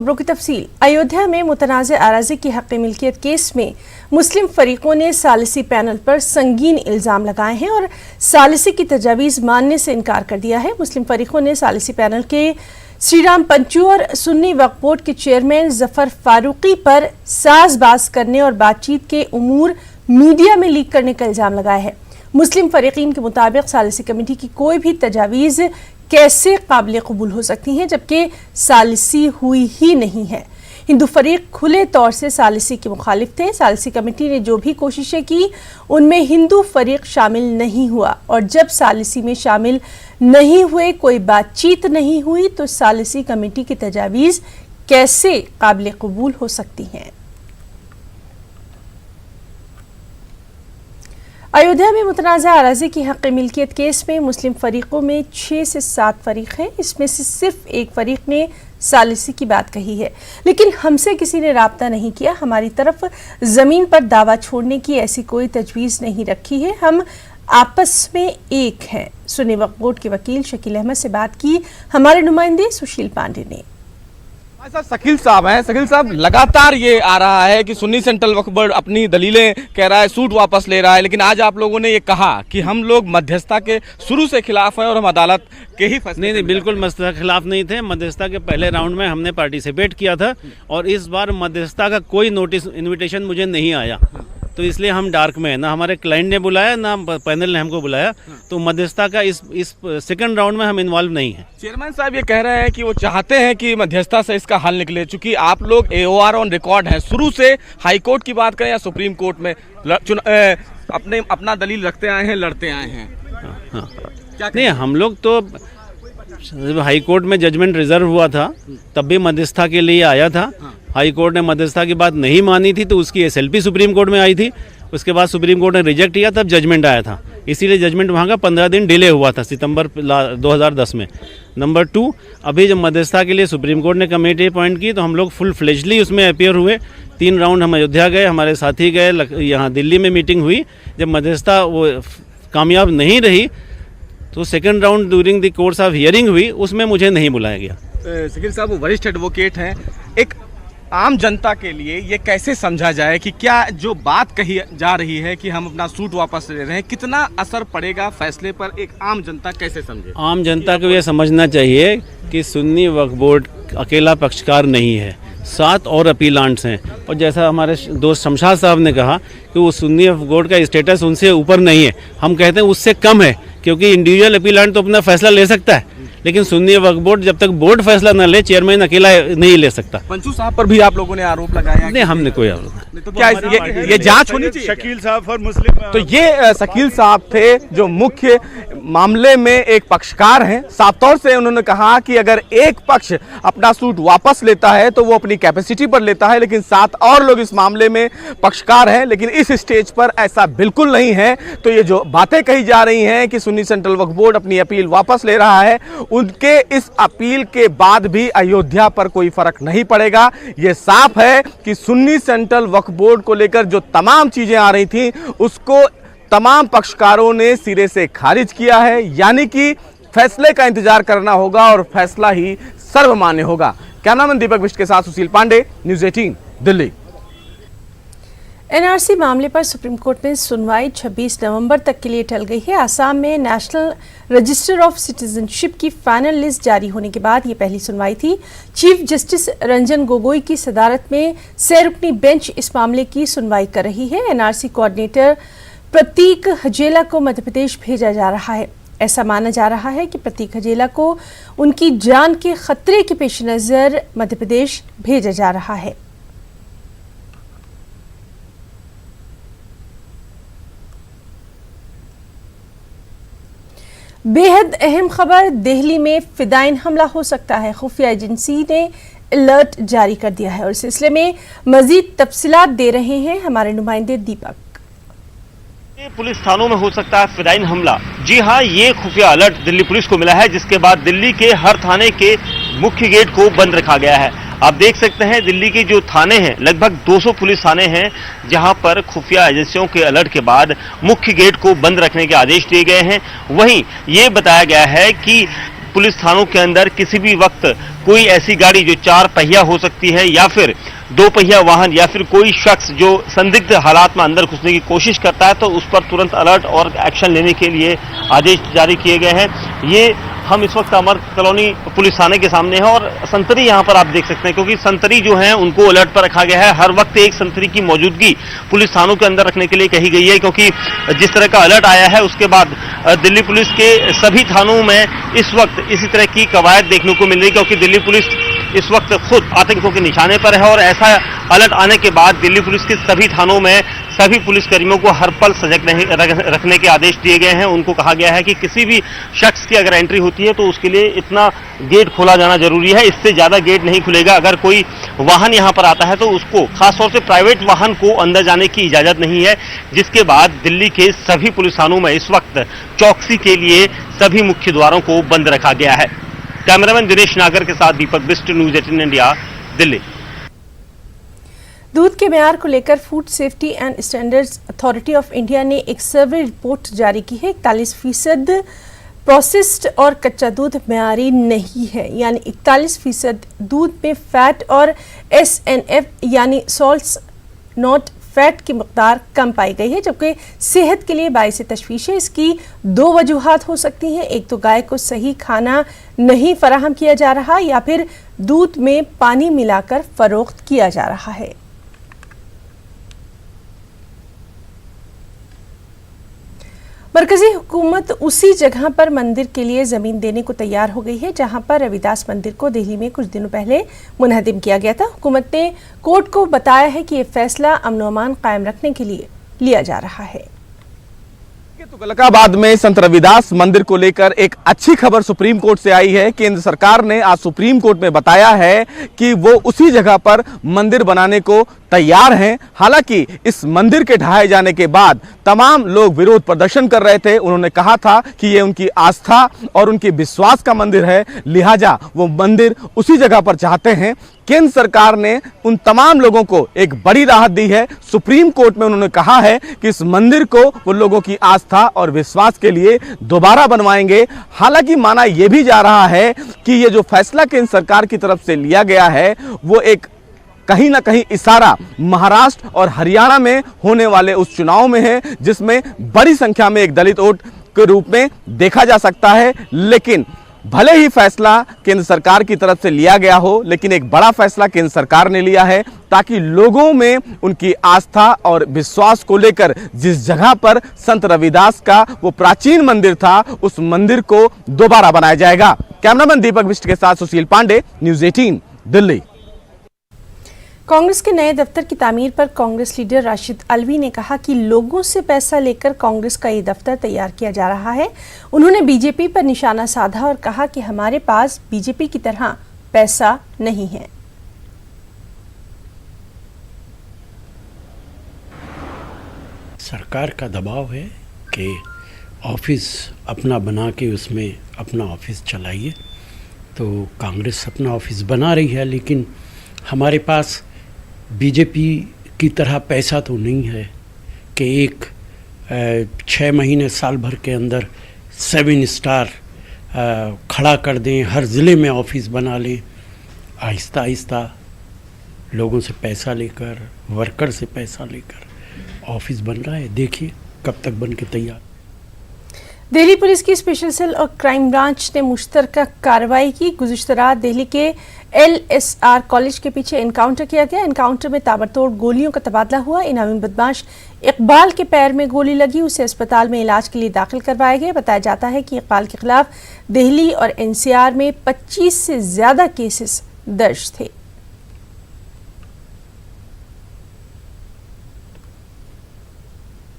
खबरों की तफसील। अयोध्या में मुतनाज़ अराज़ी की हक़ मिल्कियत केस में मुस्लिम फरीकों ने सालिसी पैनल पर संगीन इल्ज़ाम लगाए हैं और सालिसी की तजावीज़ मानने से इनकार कर दिया है। मुस्लिम फरीकों ने सालिसी पैनल के श्रीराम पंचू और सुन्नी वक्फ बोर्ड के चेयरमैन जफर फारूकी पर साज़बाज़ करने और बातचीत के उमूर मीडिया में लीक करने का इल्ज़ाम लगाया है। मुस्लिम फरीकीन के मुताबिक सालिसी कमेटी की कोई भी तजावीज़ कैसे काबिल कबूल हो सकती हैं जबकि सालिसी हुई ही नहीं है। हिंदू फरीक खुले तौर से सालिसी के मुखालिफ थे। सालिसी कमेटी ने जो भी कोशिशें की उनमें हिंदू फरीक शामिल नहीं हुआ और जब सालिसी में शामिल नहीं हुए, कोई बातचीत नहीं हुई तो सालिसी कमेटी की तजावीज़ कैसे काबिल कबूल हो सकती हैं। अयोध्या में मुतनाज़ा अराज़ी की हक़ मिल्कियत केस में मुस्लिम फरीकों में 6 से 7 फरीक हैं। इसमें से सिर्फ एक फरीक ने सालिसी की बात कही है, लेकिन हमसे किसी ने राब्ता नहीं किया। हमारी तरफ ज़मीन पर दावा छोड़ने की ऐसी कोई तजवीज़ नहीं रखी है। हम आपस में एक हैं। सुन्नी वक्फ बोर्ड के वकील शकील अहमद से बात की हमारे नुमाइंदे सुशील पांडे ने। शकील साहब हैं। शकील साहब, लगातार ये आ रहा है कि सुन्नी सेंट्रल वक्फ बोर्ड अपनी दलीलें कह रहा है, सूट वापस ले रहा है, लेकिन आज आप लोगों ने ये कहा कि हम लोग मध्यस्थता के शुरू से खिलाफ हैं और हम अदालत के ही फैसले। नहीं, बिल्कुल मध्यस्थता के खिलाफ नहीं थे। मध्यस्थता के पहले राउंड में हमने पार्टिसिपेट किया था और इस बार मध्यस्थता का कोई नोटिस इन्विटेशन मुझे नहीं आया, तो इसलिए हम डार्क में है। ना हमारे क्लाइंट ने बुलाया ना पैनल ने हमको बुलाया, तो मध्यस्थता का इस सेकंड राउंड में हम इन्वॉल्व नहीं है। चेयरमैन साहब ये कह रहे हैं कि वो चाहते हैं कि मध्यस्थता से इसका हल निकले, चूंकि आप लोग AOR ऑन रिकॉर्ड हैं, शुरू से हाई कोर्ट की बात करें या सुप्रीम कोर्ट में अपना दलील रखते आए हैं, लड़ते आए हैं। हाँ। नहीं, हम लोग तो हाई कोर्ट में जजमेंट रिजर्व हुआ था, तब भी मध्यस्थता के लिए आया था। हाई कोर्ट ने मध्यस्थता की बात नहीं मानी थी तो उसकी SLP सुप्रीम कोर्ट में आई थी। उसके बाद सुप्रीम कोर्ट ने रिजेक्ट किया, तब जजमेंट आया था। इसीलिए जजमेंट वहाँ का 15 दिन डिले हुआ था, सितंबर 2010 में। नंबर 2, अभी जब मध्यस्थता के लिए सुप्रीम कोर्ट ने कमेटी अपॉइंट की तो हम लोग फुल फ्लेजली उसमें अपीयर हुए। 3 राउंड हम अयोध्या गए, हमारे साथी गए, यहाँ दिल्ली में मीटिंग हुई। जब मध्यस्थता वो कामयाब नहीं रही तो second round during the course of hearing हुई, उसमें मुझे नहीं बुलाया गया। शकील साहब वरिष्ठ एडवोकेट हैं, एक आम जनता के लिए ये कैसे समझा जाए कि क्या जो बात कही जा रही है कि हम अपना सूट वापस ले रहे हैं, कितना असर पड़ेगा फैसले पर, एक आम जनता कैसे समझे? आम जनता को ये समझना चाहिए कि सुन्नी वक्फ बोर्ड अकेला पक्षकार नहीं है, 7 और अपीलांट्स हैं। और जैसा हमारे दोस्त शमशाद साहब ने कहा कि वो सुन्नी वक्फ बोर्ड का स्टेटस उनसे ऊपर नहीं है, हम कहते हैं उससे कम है, क्योंकि इंडिविजुअल अपीलांट तो अपना फैसला ले सकता है, लेकिन सुन्नी वक्फ बोर्ड जब तक बोर्ड फैसला न ले, चेयरमैन अकेला नहीं ले सकता। पंचू साहब पर भी आप लोगों ने आरोप लगाया? नहीं, हमने कोई आरोप नहीं। तो क्या ये जांच होनी चाहिए? शकील साहब और मुस्लिम तो ये शकील साहब थे जो मुख्य मामले में एक पक्षकार हैं। साफ तौर से उन्होंने कहा कि अगर एक पक्ष अपना सूट वापस लेता है तो वो अपनी कैपेसिटी पर लेता है, लेकिन 7 और लोग इस मामले में पक्षकार हैं, लेकिन इस स्टेज पर ऐसा बिल्कुल नहीं है। तो ये जो बातें कही जा रही हैं कि सुन्नी सेंट्रल वक्फ बोर्ड अपनी अपील वापस ले रहा है, उनके इस अपील के बाद भी अयोध्या पर कोई फर्क नहीं पड़ेगा। ये साफ है कि सुन्नी सेंट्रल वक्फ बोर्ड को लेकर जो तमाम चीजें आ रही थी उसको तमाम पक्षकारों ने सिरे से खारिज किया है, यानी कि फैसले का इंतजार करना होगा और फैसला ही सर्वमान्य होगा। कैमरामैन दीपक बिष्ट के साथ सुशील पांडे, न्यूज़ 18 दिल्ली। NRC मामले पर सुप्रीम कोर्ट में सुनवाई 26 नवंबर तक के लिए टल गई है। आसाम में नेशनल रजिस्टर ऑफ सिटीजनशिप की फाइनल लिस्ट जारी होने के बाद ये पहली सुनवाई थी। चीफ जस्टिस रंजन गोगोई की सदारत में सैरुकनी बेंच इस मामले की सुनवाई कर रही है। NRC कोऑर्डिनेटर प्रतीक हजेला को मध्य प्रदेश भेजा जा रहा है। ऐसा माना जा रहा है कि प्रतीक हजेला को उनकी जान के खतरे के पेश नज़र मध्य प्रदेश भेजा जा रहा है। बेहद अहम खबर, दिल्ली में फिदाइन हमला हो सकता है। खुफिया एजेंसी ने अलर्ट जारी कर दिया है और इस सिलसिले में मजीद तफसीलात दे रहे हैं हमारे नुमाइंदे दीपक। पुलिस थानों में हो सकता है फिदाइन हमला। जी हाँ, ये खुफिया अलर्ट दिल्ली पुलिस को मिला है, जिसके बाद दिल्ली के हर थाने के मुख्य गेट को बंद रखा गया है। आप देख सकते हैं दिल्ली के जो थाने हैं, लगभग 200 पुलिस थाने हैं, जहां पर खुफिया एजेंसियों के अलर्ट के बाद मुख्य गेट को बंद रखने के आदेश दिए गए हैं। वहीं ये बताया गया है कि पुलिस थानों के अंदर किसी भी वक्त कोई ऐसी गाड़ी जो 4 पहिया हो सकती है या फिर 2 पहिया वाहन या फिर कोई शख्स जो संदिग्ध हालात में अंदर घुसने की कोशिश करता है तो उस पर तुरंत अलर्ट और एक्शन लेने के लिए आदेश जारी किए गए हैं। ये हम इस वक्त अमर कॉलोनी पुलिस थाने के सामने हैं और संतरी यहां पर आप देख सकते हैं, क्योंकि संतरी जो हैं उनको अलर्ट पर रखा गया है। हर वक्त एक संतरी की मौजूदगी पुलिस थानों के अंदर रखने के लिए कही गई है, क्योंकि जिस तरह का अलर्ट आया है उसके बाद दिल्ली पुलिस के सभी थानों में इस वक्त इसी तरह की कवायद देखने को मिल रही है, क्योंकि दिल्ली पुलिस इस वक्त खुद आतंकियों के निशाने पर है। और ऐसा अलर्ट आने के बाद दिल्ली पुलिस के सभी थानों में सभी पुलिसकर्मियों को हर पल सजग रखने के आदेश दिए गए हैं। उनको कहा गया है कि किसी भी शख्स की अगर एंट्री होती है तो उसके लिए इतना गेट खोला जाना जरूरी है, इससे ज्यादा गेट नहीं खुलेगा। अगर कोई वाहन यहां पर आता है तो उसको, खासतौर से प्राइवेट वाहन को अंदर जाने की इजाजत नहीं है। जिसके बाद दिल्ली के सभी पुलिस थानों में इस वक्त चौकसी के लिए सभी मुख्य द्वारों को बंद रखा गया है। कैमरामैन दिनेश नागर के साथ दीपक बिस्ट, न्यूज़ 18 इंडिया, दिल्ली। दूध के म्यार को लेकर food safety and standards authority of India ने एक सर्वे रिपोर्ट जारी की है। 41% प्रोसेस्ड और कच्चा दूध म्यारी नहीं है, यानी 41% दूध में फैट और SNF यानी सॉल्ट्स नॉट फैट की मकदार कम पाई गई है, जबकि सेहत के लिए बाइस तशवीश है। इसकी 2 वजूहात हो सकती हैं। एक तो गाय को सही खाना नहीं फराहम किया जा रहा या फिर दूध में पानी मिलाकर फरोख्त किया जा रहा है। मरकजी हुकूमत उसी जगह पर मंदिर के लिए जमीन देने को तैयार हो गई है जहां पर रविदास मंदिर को दिल्ली में कुछ दिनों पहले मुनहदिम किया गया था। हुकूमत ने कोर्ट को बताया है कि यह फैसला अमन व अमान कायम रखने के लिए लिया जा रहा है। तुगलकाबाद में संत रविदास मंदिर को लेकर एक अच्छी खबर सुप्रीम कोर्ट से आई है। केंद्र सरकार ने आज सुप्रीम कोर्ट में बताया है कि वो उसी जगह पर मंदिर बनाने को तैयार हैं। हालांकि इस मंदिर के ढहाए जाने के बाद तमाम लोग विरोध प्रदर्शन कर रहे थे। उन्होंने कहा था कि ये उनकी आस्था और उनकी विश्वास का मंदिर है, लिहाजा वो मंदिर उसी जगह पर चाहते हैं। केंद्र सरकार ने उन तमाम लोगों को एक बड़ी राहत दी है। सुप्रीम कोर्ट में उन्होंने कहा है कि इस मंदिर को वो लोगों की आस्था और विश्वास के लिए दोबारा बनवाएंगे। हालांकि माना यह भी जा रहा है कि ये जो फैसला केंद्र सरकार की तरफ से लिया गया है वो एक कहीं ना कहीं इशारा महाराष्ट्र और हरियाणा में होने वाले उस चुनाव में है, जिसमें बड़ी संख्या में एक दलित वोट के रूप में देखा जा सकता है। लेकिन भले ही फैसला केंद्र सरकार की तरफ से लिया गया हो, लेकिन एक बड़ा फैसला केंद्र सरकार ने लिया है ताकि लोगों में उनकी आस्था और विश्वास को लेकर जिस जगह पर संत रविदास का वो प्राचीन मंदिर था उस मंदिर को दोबारा बनाया जाएगा। कैमरामैन दीपक बिष्ट के साथ सुशील पांडे, न्यूज़ 18, दिल्ली। कांग्रेस के नए दफ्तर की तामीर पर कांग्रेस लीडर राशिद अलवी ने कहा कि लोगों से पैसा लेकर कांग्रेस का ये दफ्तर तैयार किया जा रहा है। उन्होंने बीजेपी पर निशाना साधा और कहा कि हमारे पास बीजेपी की तरह पैसा नहीं है। सरकार का दबाव है कि ऑफिस अपना बना के उसमें अपना ऑफिस चलाइए, तो कांग्रेस अपना ऑफिस बना रही है, लेकिन हमारे पास बीजेपी की तरह पैसा तो नहीं है कि एक 6 महीने साल भर के अंदर 7 स्टार खड़ा कर दें, हर ज़िले में ऑफिस बना लें। आहिस्ता आहिस्ता लोगों से पैसा लेकर, वर्कर से पैसा लेकर ऑफिस बन रहा है। देखिए कब तक बन के तैयार। दिल्ली पुलिस की स्पेशल सेल और क्राइम ब्रांच ने मुश्तरका कार्रवाई की। गुज़िश्ता रात दिल्ली के LSR कॉलेज के पीछे एनकाउंटर किया गया। एनकाउंटर में ताबड़तोड़ गोलियों का तबादला हुआ। इनामी बदमाश इकबाल के पैर में गोली लगी, उसे अस्पताल में इलाज के लिए दाखिल करवाया गया। बताया जाता है कि इकबाल के खिलाफ दिल्ली और NCR में 25 से ज्यादा केसेस दर्ज थे।